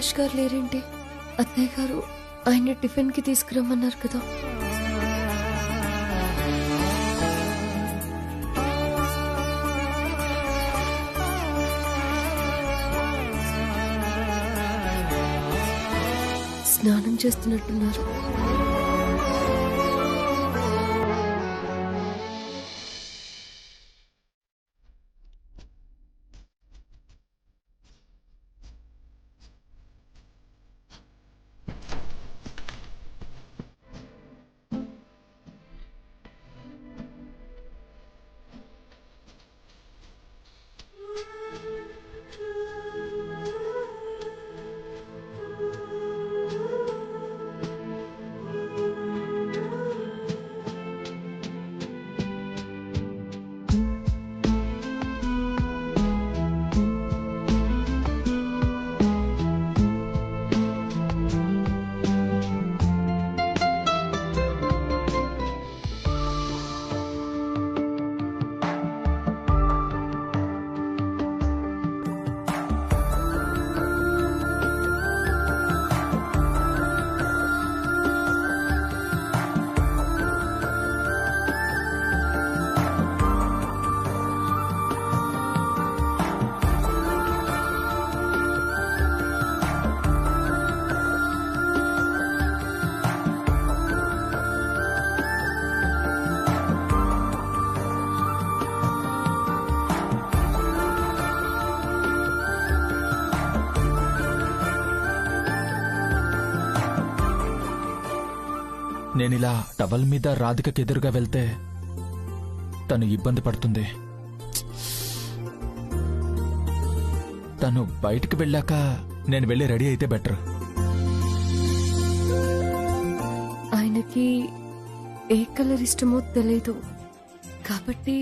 కైలాష్ గారు లేరేంటి? అత్తయ్య గారు ఆయన టిఫిన్ కి తీసుకురమ్మన్నారు కదా. స్నానం చేస్తున్నట్టున్నారు. నేనిలా టవల్ మీద రాధికకి ఎదురుగా వెళ్తే తను ఇబ్బంది పడుతుంది. తను బయటికి వెళ్ళాక నేను వెళ్ళి రెడీ అయితే బెటర్. ఆయనకి ఏ కలర్ ఇష్టమో తెలీదు కాబట్టి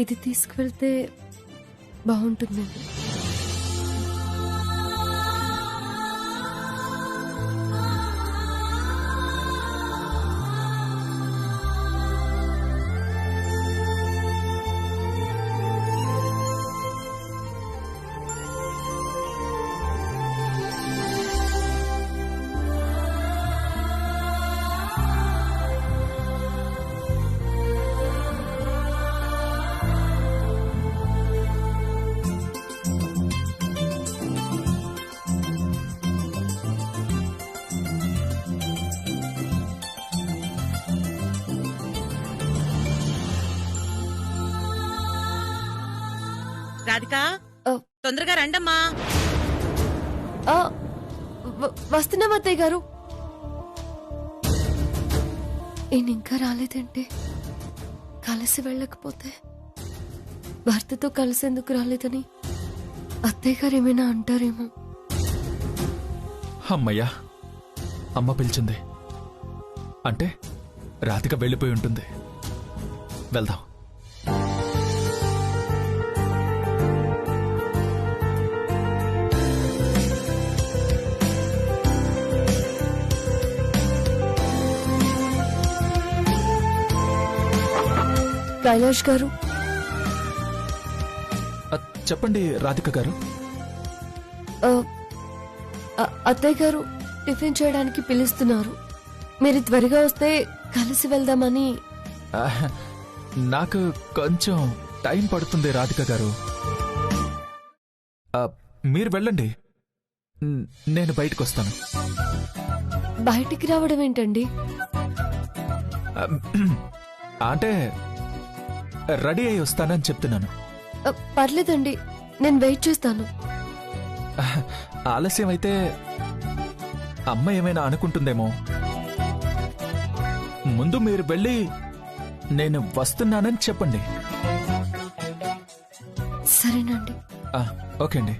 ఇది తీసుకువెళ్తే బాగుంటుందండి. రాధికా తొందరగా రండమ్మా. వస్తున్నాం అత్తయ్య గారు. ఈయన ఇంకా రాలేదంటే కలిసి వెళ్ళకపోతే భర్తతో కలిసేందుకు రాలేదని అత్తయ్య గారు ఏమైనా అంటారేమో. అమ్మయ్యా, అమ్మ పిలిచింది అంటే రాధిక వెళ్ళిపోయి ఉంటుంది. వెళ్దాం. కైలాష్ గారు. చెప్పండి రాధిక గారు. అత్తయ్య గారు టిఫిన్ చేయడానికి పిలుస్తున్నారు. మీరు త్వరగా వస్తే కలిసి వెళ్దామని. నాకు కొంచెం టైం పడుతుంది రాధిక గారు. మీరు వెళ్ళండి, నేను బయటకు వస్తాను. బయటికి రావడం ఏంటండి? అంటే రెడీ అయి వస్తానని చెప్తున్నాను. పర్లేదండి, నేను వెయిట్ చేస్తాను. ఆలస్యం అయితే అమ్మ ఏమైనా అనుకుంటుందేమో. ముందు మీరు వెళ్ళి నేను వస్తున్నానని చెప్పండి. సరేనండి. ఓకే అండి.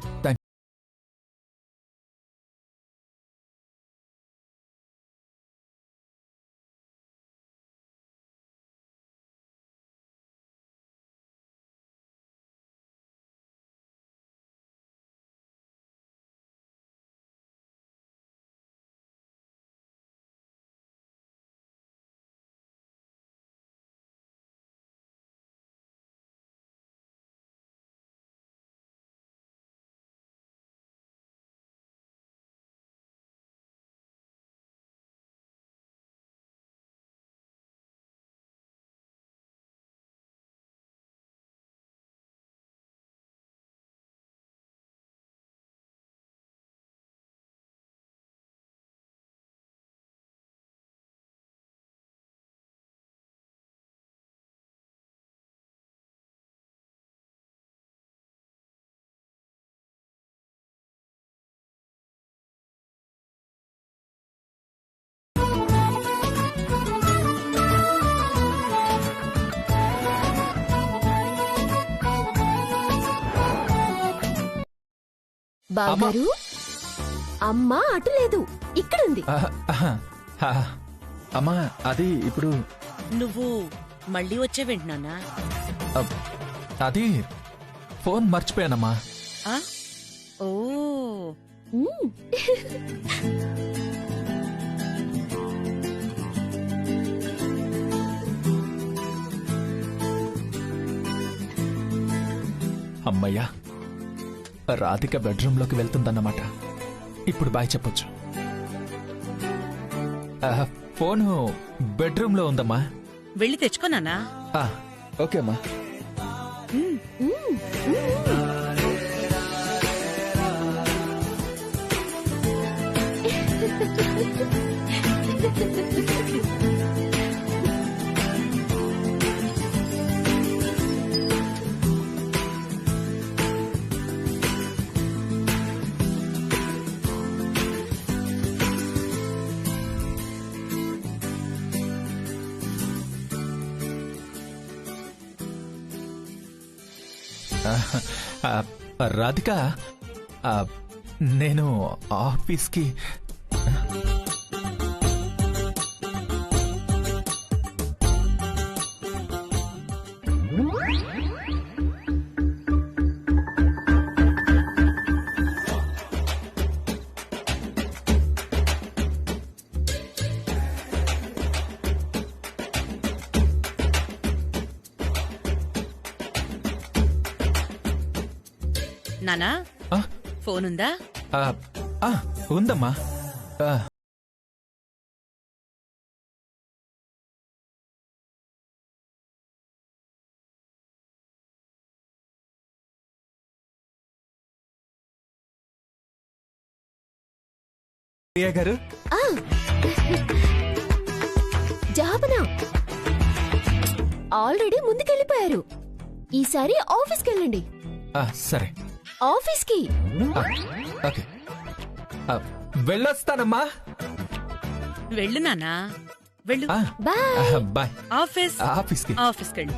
బాగారు అమ్మ అటు లేదు, ఇక్కడుంది. అమ్మా అది ఇప్పుడు నువ్వు మళ్ళీ వచ్చావేంటి నాన్నా? అది ఫోన్ మర్చిపోయానమ్మా. ఆ? ఓ మ్మ్. అమ్మయ్యా, రాధిక బెడ్రూమ్లోకి వెళ్తుందన్నమాట. ఇప్పుడు బాయ్ చెప్పొచ్చు. ఫోను బెడ్రూమ్లో ఉందమ్మా. వెళ్ళి తెచ్చుకో నాన్నా. ఓకే అమ్మా. రాధిక, నేను ఆఫీస్కి నానా ఫోన్ ఉందా? ఉందమ్మా. గారు జాబనా ఆల్రెడీ ముందుకెళ్ళిపోయారు. ఈసారి ఆఫీస్కి వెళ్ళండి. సరే, ఆఫీస్కి. ఓకే, వెళ్ళొస్తానమ్మా. వెళ్ళు నాన్నా, వెళ్ళు. బాయ్. బాయ్. ఆఫీస్కి వెళ్ళు.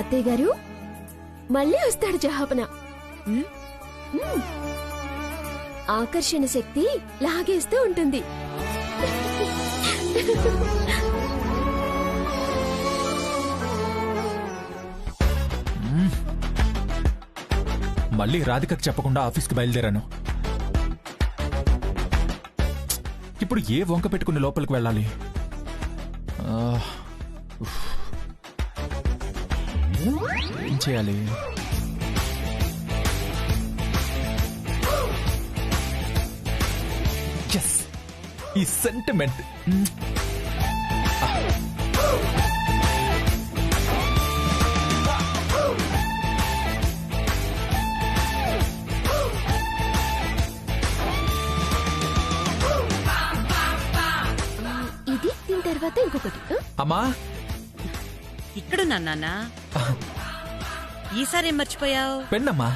అత్తయ్య గారు మళ్ళీ వస్తాడు జహాపన. ఆకర్షణ శక్తి లాగేస్తూ ఉంటుంది. మళ్ళీ రాధికకు చెప్పకుండా ఆఫీస్కి బయలుదేరాను. ఇప్పుడు ఏ వంక పెట్టుకుని లోపలికి వెళ్ళాలి? ఏం చేయాలి? ఎస్, ఈ సెంటిమెంట్. ఇది దీని తర్వాత ఇంకొకటి. అమ్మా, ఇక్కడున్నా నాన్నా. ఈసారి ఏం మర్చిపోయావు? పెన్నమ్మా,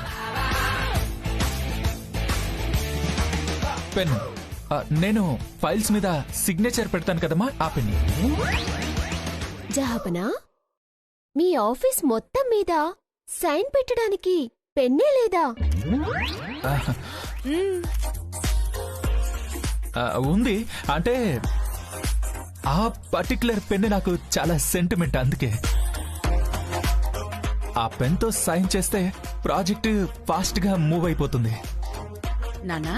పెన్. నేను ఫైల్స్ మీద సిగ్నేచర్ పెడతాను కదమ్మా, ఆ పెన్. జహాపనా, మీ ఆఫీస్ మొత్తం మీద సైన్ పెట్టడానికి పెన్నే లేదా? ఉంది, అంటే ఆ పర్టికులర్ పెన్ నాకు చాలా సెంటిమెంట్, అందుకే. ఆ పెన్ తో సైన్ చేస్తే ప్రాజెక్ట్ ఫాస్ట్ గా మూవ్ అయిపోతుంది. నానా,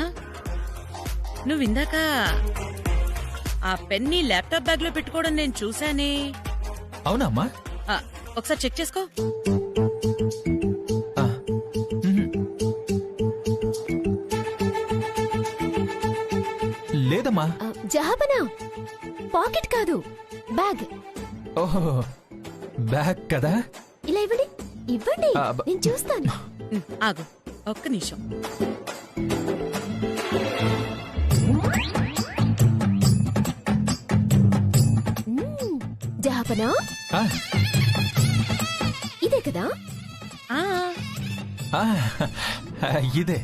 నువ్వు ఇందాక ఆ పెన్ ని ల్యాప్టాప్ బ్యాగ్ లో పెట్టుకోవడం నేను చూశానే. అవునమ్మా? ఒకసారి చెక్ చేసుకో. లేదమ్మా. జహాపనా, పాకెట్ కాదు, బ్యాగ్. ఓహో, బ్యాగ్ కదా? ఇలా ఇవ్వండి, ఇవ్వండి, నేను చూస్తాను. ఆగు ఒక్క నిమిషం. జహాపనా, ఇదే కదా? ఇదే.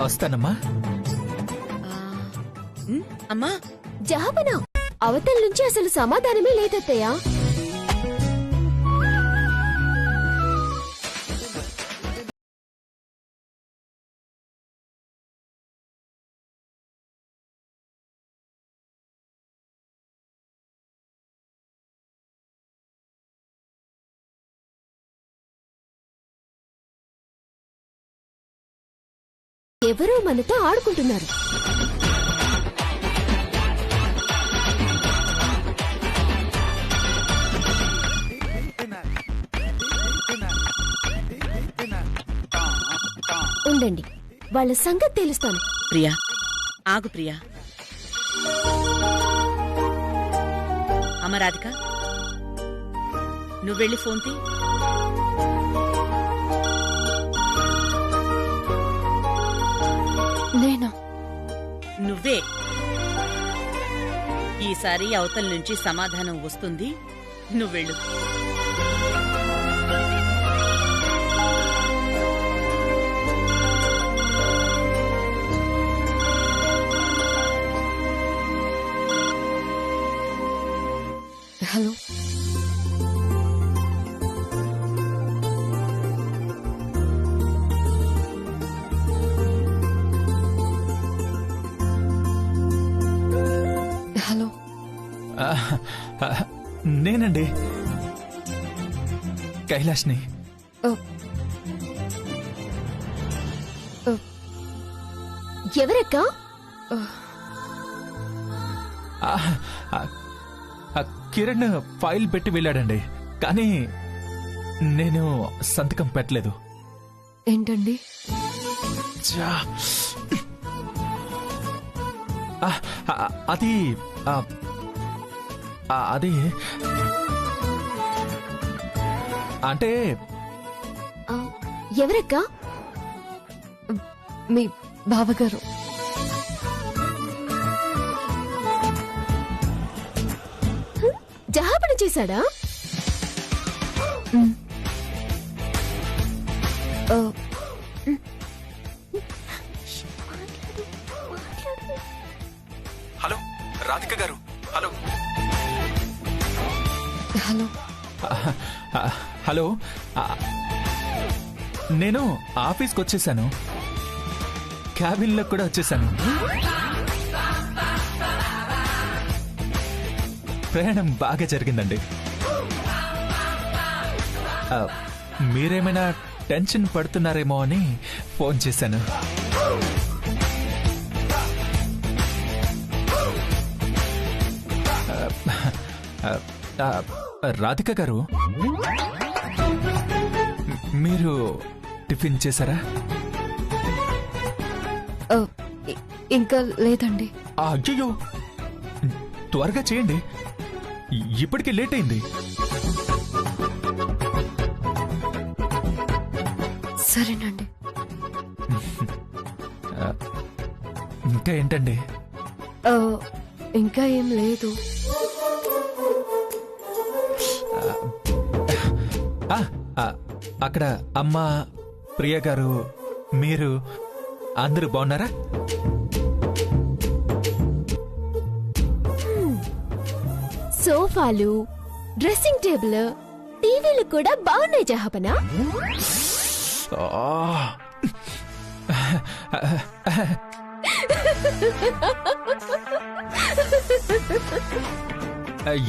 వస్తానమ్మా. అమ్మా జహాపన అవతల నుంచి అసలు సమాధానమే లేదత్తయ్యా. ఎవరో మనతో ఆడుకుంటున్నారు. ఉండండి, వాళ్ళ సంగతి తెలుస్తాను. ప్రియా ఆగు ప్రియా. అమ్మ రాధిక, నువ్వెళ్ళి ఫోన్ తీ. నేనా? నువ్వే. ఈసారి అవతల నుంచి సమాధానం వస్తుంది, నువ్వెళ్ళు. Hello, hello. నేనండి, కైలాష్ని. ఎవరక్క? కిరణ్ ఫైల్ పెట్టి వెళ్ళాడండి, కానీ నేను సంతకం పెట్టలేదు. ఏంటండి? అది అది అంటే ఎవరక్క? మీ బావగారు. జహాపన చేశాడా? హలో రాధిక గారు. Hello hello hello. నేను ఆఫీస్కి వచ్చేసాను, క్యాబిన్లో కూడా వచ్చేసాను. ప్రయాణం బాగా జరిగిందండి. మీరేమైనా టెన్షన్ పడుతున్నారేమో అని ఫోన్ చేశాను. రాధిక గారు, మీరు టిఫిన్ చేశారా? ఇంకా లేదండి. అయ్యో, త్వరగా చేయండి, ఇప్పటికే లేట్ అయింది. సరేనండి. ఇంకా ఏంటండి? ఇంకా ఏం లేదు. అక్కడ అమ్మ, ప్రియ గారు, మీరు అందరూ బాగున్నారా? సోఫాలు, డ్రెస్సింగ్ టేబుల్, టీవీలు కూడా బాగున్నాయి జహాపన.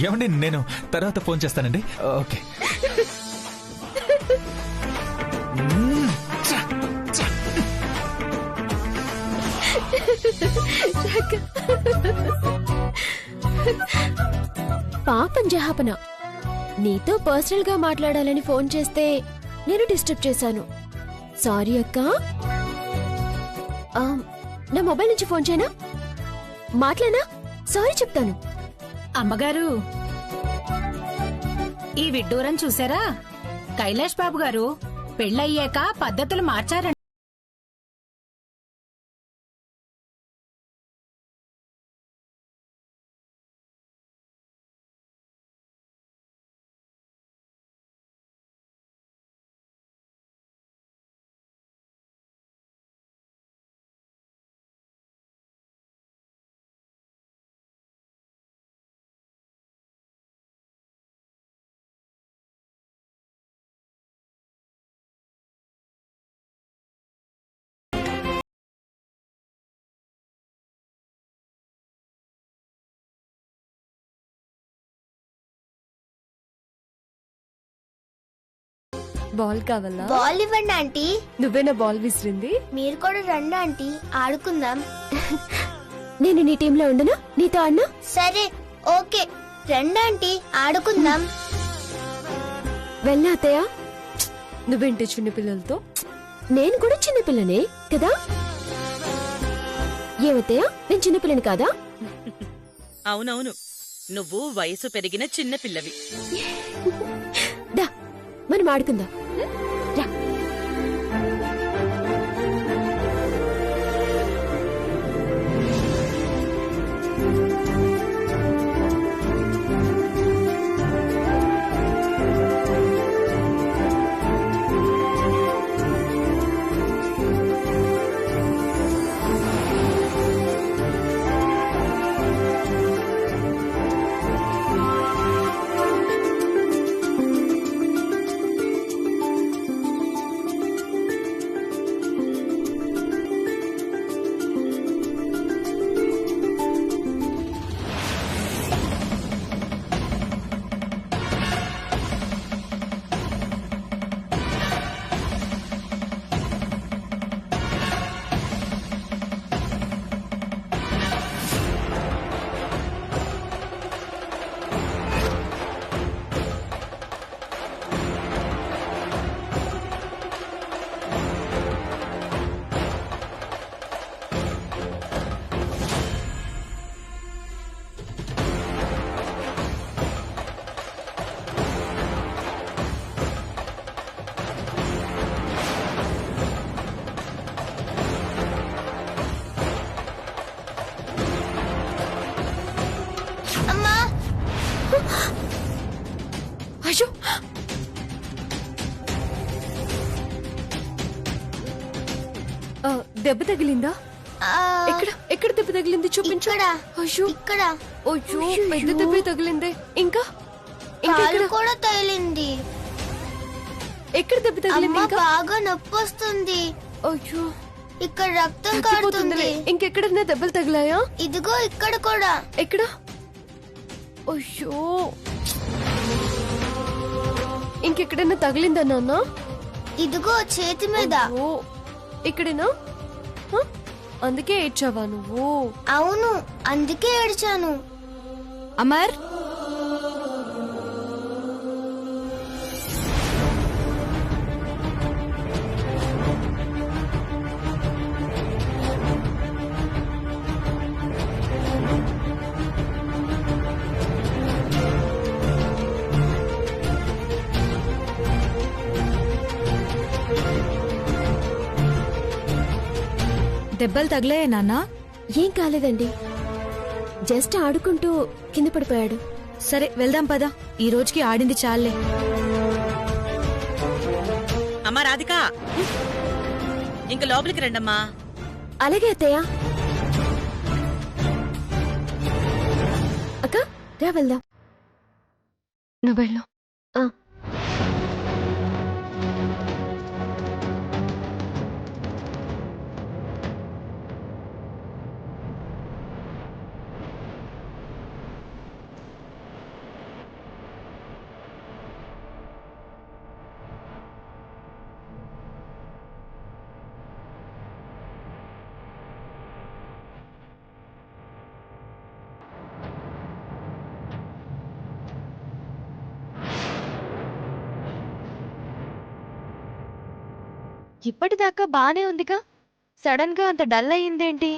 ఏమండి, నేను తర్వాత ఫోన్ చేస్తానండి. ఓకే. పాపం జహాపన, నీతో పర్సనల్ గా మాట్లాడాలని ఫోన్ చేస్తే నేను డిస్టర్బ్ చేశాను. సారీ అక్క. నా మొబైల్ నుంచి ఫోన్ చేయనా? మాట్లానా? సారీ చెప్తాను. అమ్మగారు, ఈ విడ్డూరం చూసారా? కైలాష్ బాబు గారు పెళ్ళయ్యాక పద్ధతులు మార్చారంట. బాల్ కావాలా? బాల్ ఇవ్వండి ఆంటీ. నువ్వేనా బాల్ విసిరింది? మీరు కూడా రండి ఆంటీ, ఆడుకుందాం. నేను నీ టీంలో ఉండనా? నీతో అన్నా? సరే, ఓకే, రండి ఆంటీ, ఆడుకుందాం. వెళ్ళా అత్తయ్య. నువ్వేంటి చిన్న పిల్లలతో? నేను కూడా చిన్నపిల్లనే కదా. ఏమత్తయ్య, నేను చిన్నపిల్లని కాదా? అవునవును, నువ్వు వయసు పెరిగిన చిన్న పిల్లవి. దా మనం ఆడుకుందాం. రా. అమ్మా, అయ్యో, దెబ్బ తగిలిందా? ఆ, ఎక్కడ దెబ్బ తగిలింది చూపించు. ఇక్కడ, అయ్యో ఇక్కడ అయ్యో, పెద్ద దెబ్బ తగిలింది. ఇంకా కాలు కూడా తగిలింది. ఎక్కడ దెబ్బ తగిలింది? అమ్మ, ఇంకా బాగా నొప్పి వస్తుంది. అయ్యో, ఇక్కడ రక్తం తగ్గిపోతుందిలే. కారుతుంది. ఇంకెక్కడన్నా దెబ్బలు తగిలాయా? ఇదిగో ఇక్కడ కూడా. ఎక్కడ? అయ్యో, ఇంకెక్కడన్నా తగిలిందా నాన్న? ఇదిగో చేతి మీద. ఓ, ఇక్కడేనా? హ? అందుకే ఏడ్చావా నువ్వు? అవును, అందుకే ఏడ్చాను. అమర్, దెబ్బలు తగిలాయా నాన్న? ఏం కాలేదండి, జస్ట్ ఆడుకుంటూ కింద పడిపోయాడు. సరే వెళ్దాం పదా, ఈ రోజుకి ఆడింది చాలే. అమ్మా రాధిక, ఇంక లోపలికి రండమ్మా. అలాగే అత్తయ్య. అక్క, రా వెళ్దాం. నువ్వు వెళ్ళు. ఆ. ఇప్పటిదాకా బానే ఉందిగా, సడన్ గా అంత డల్ అయ్యిందేంటి?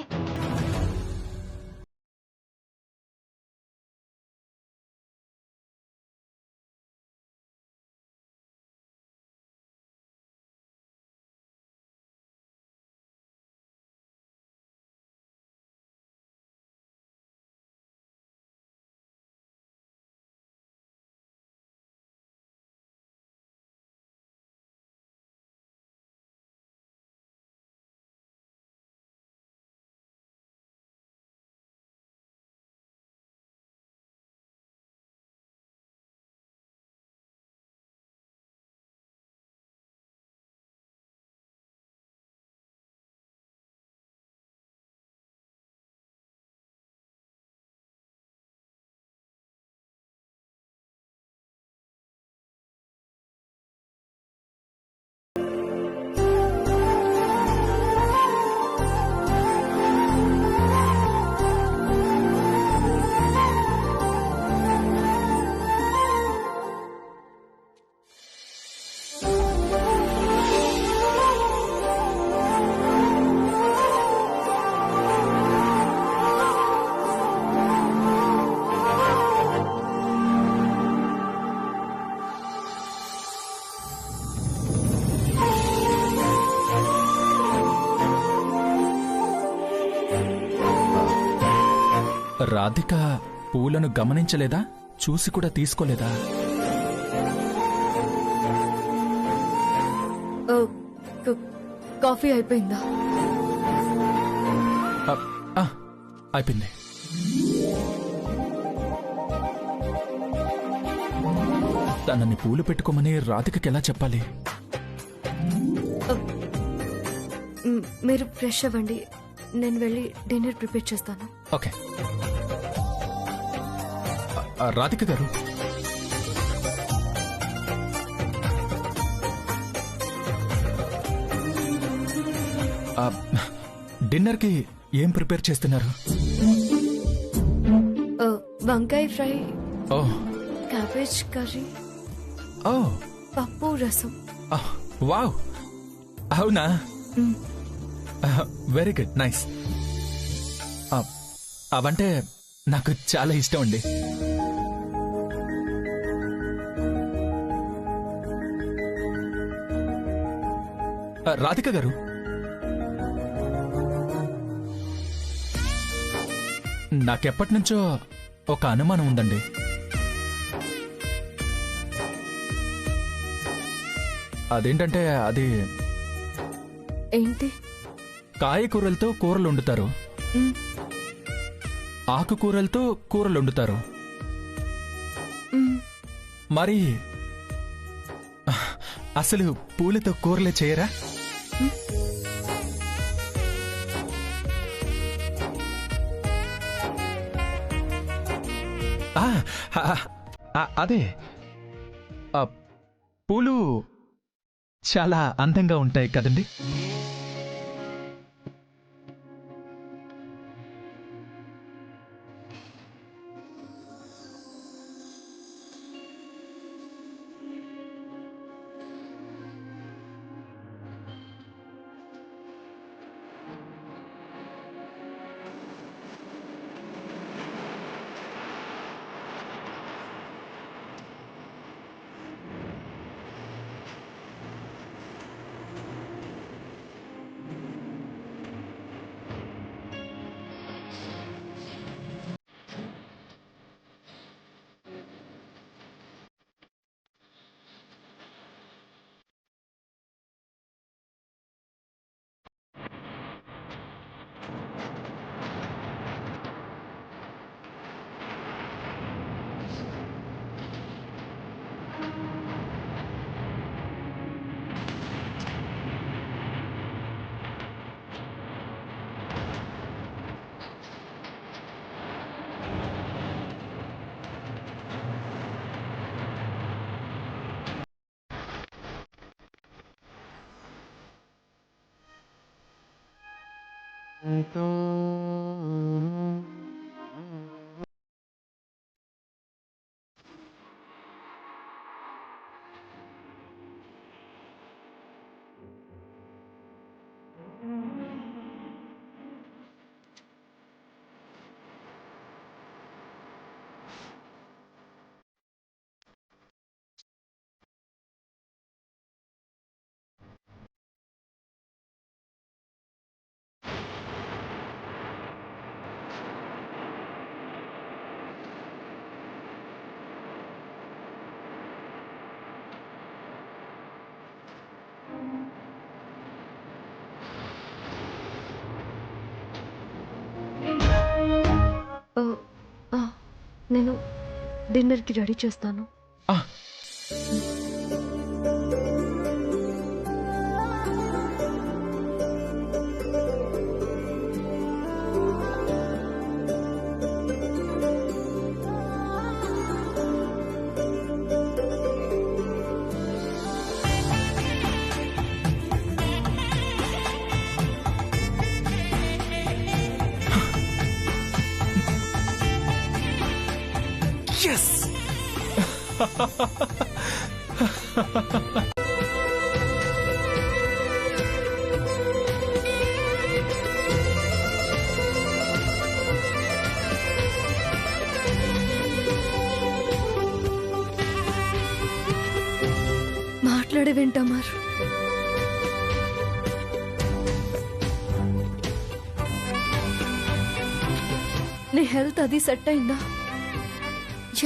రాధిక పూలను గమనించలేదా? చూసి కూడా తీసుకోలేదా? కాఫీ అయిపోయిందా? అయిపోయింది. తనని పూలు పెట్టుకోమని రాధికకి ఎలా చెప్పాలి? మీరు ఫ్రెష్ అవ్వండి, నేను వెళ్ళి డిన్నర్ ప్రిపేర్ చేస్తాను. ఓకే. రాధిక గారు, డిన్నర్కి ఏం ప్రిపేర్ చేస్తున్నారు? వంకాయ ఫ్రై, ఓ క్యాబేజ్ కర్రీ, ఓ పప్పు, రసం. వావ్, అవునా? Very good, nice. అవంటే నాకు చాలా ఇష్టం అండి. రాధిక గారు, నాకెప్పటి నుంచో ఒక అనుమానం ఉందండి. అదేంటంటే అది ఏంటి? కాయకూరలతో కూరలు వండుతారు, ఆకుకూరలతో కూరలు వండుతారు, మరి అసలు పూలతో కూరలే చేయరా? అదే, పూలు చాలా అందంగా ఉంటాయి కదండి. నేను డిన్నర్కి రెడీ చేస్తాను. Yes! మాట్లాడేవేంటమార్? హెల్త్ అది సెట్ అయిందా?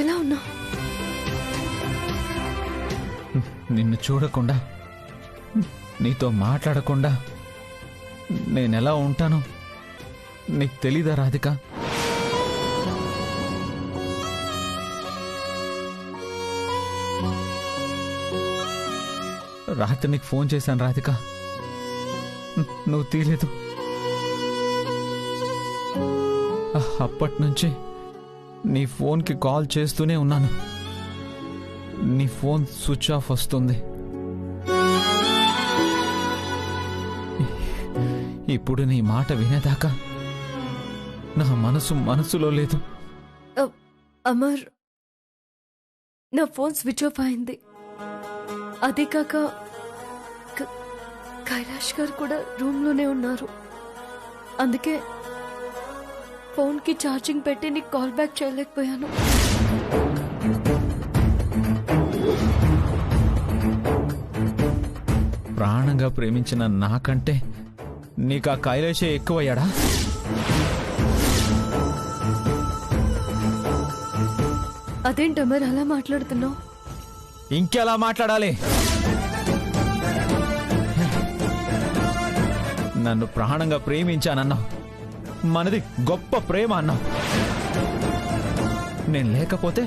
ఎలా ఉన్నా? నిన్ను చూడకుండా, నీతో మాట్లాడకుండా నేనెలా ఉంటానో నీకు తెలీదా రాధిక? రాత్రి నీకు ఫోన్ చేశాను రాధిక, నువ్వు తీయలేదు. అప్పటి నుంచి నీ ఫోన్కి కాల్ చేస్తూనే ఉన్నాను. నీ ఫోన్ స్విచ్ ఆఫ్ వస్తుంది. ఇప్పుడు నీ మాట వినేదాకా నా మనసులో లేదు. అమర్, నా ఫోన్ స్విచ్ ఆఫ్ అయింది. అదే కాక కైలాష్ గారు కూడా రూమ్ లోనే ఉన్నారు. అందుకే ఫోన్ కి ఛార్జింగ్ పెట్టి నీకు కాల్ బ్యాక్ చేయలేకపోయాను. ప్రాణంగా ప్రేమించిన నాకంటే నీకు ఆ కైలాషే ఎక్కువయ్యాడా? అదేంటి అమర్ అలా మాట్లాడుతున్నావు? ఇంకెలా మాట్లాడాలి? నన్ను ప్రాణంగా ప్రేమించానన్నావు, మనది గొప్ప ప్రేమ అన్నావు. నేను లేకపోతే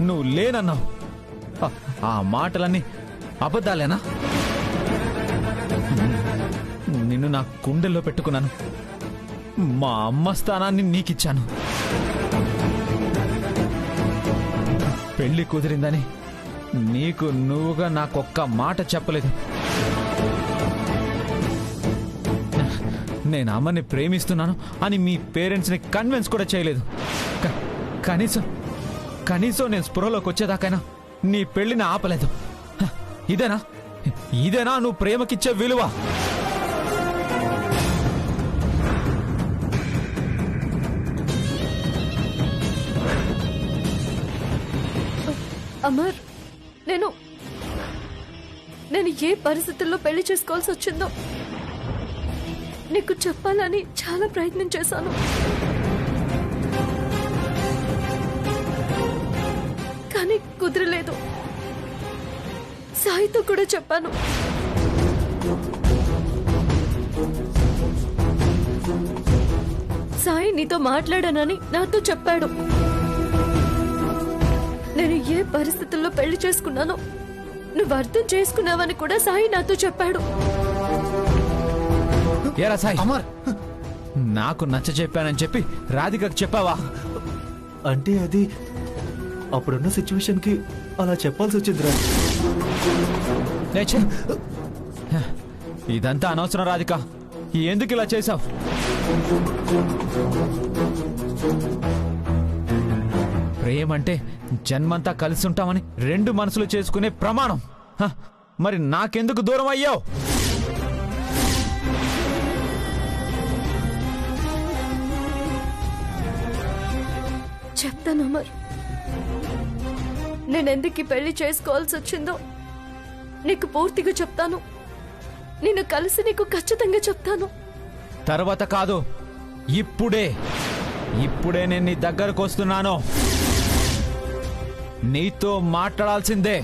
నువ్వు లేనన్నావు. ఆ మాటలన్నీ అబద్ధాలేనా? నిన్ను నా గుండెల్లో పెట్టుకున్నాను. మా అమ్మ స్థానాన్ని నీకిచ్చాను. పెళ్లి కుదిరిందని నీకు నువ్వుగా నాకొక్క మాట చెప్పలేదు. నేను అమ్మని ప్రేమిస్తున్నాను అని మీ పేరెంట్స్ని కన్విన్స్ కూడా చేయలేదు. కనీసం నేను స్పృహలోకి వచ్చేదాకైనా నీ పెళ్లిని ఆపలేదు. ఇదేనా నువ్వు ప్రేమకిచ్చే విలువ? అమర్, నేను ఏ పరిస్థితుల్లో పెళ్లి చేసుకోవాల్సి వచ్చిందో నీకు చెప్పాలని చాలా ప్రయత్నం చేశాను. కానీ కుదరలేదు. సాయితో కూడా చెప్పాను. సాయి నీతో మాట్లాడానని నాతో చెప్పాడు. నేను ఏ పరిస్థితుల్లో పెళ్లి చేసుకున్నానో నువ్వు అర్థం చేసుకున్నావని కూడా సాయి నాతో చెప్పాడు. ఏరా సాయి, నాకు నచ్చ చెప్పానని చెప్పి రాధికకు చెప్పావా? అంటే అది అప్పుడున్న సిచ్యువేషన్ కి అలా చెప్పాల్సి వచ్చిందిరా. ఇదంతా అనవసరం రాధిక. ఎందుకు ఇలా చేశావు? ప్రేమంటే జన్మంతా కలిసి ఉంటామని రెండు మనసులు చేసుకునే ప్రమాణం. మరి నాకెందుకు దూరం అయ్యావు? చెప్తాను అమర్. నేనెందుకు పెళ్లి చేసుకోవాల్సి వచ్చిందో నీకు పూర్తిగా చెప్తాను. నిన్ను కలిసి నీకు ఖచ్చితంగా చెప్తాను. తర్వాత కాదు, ఇప్పుడే నేను నీ దగ్గరకు వస్తున్నాను. నీతో మాట్లాడాల్సిందే.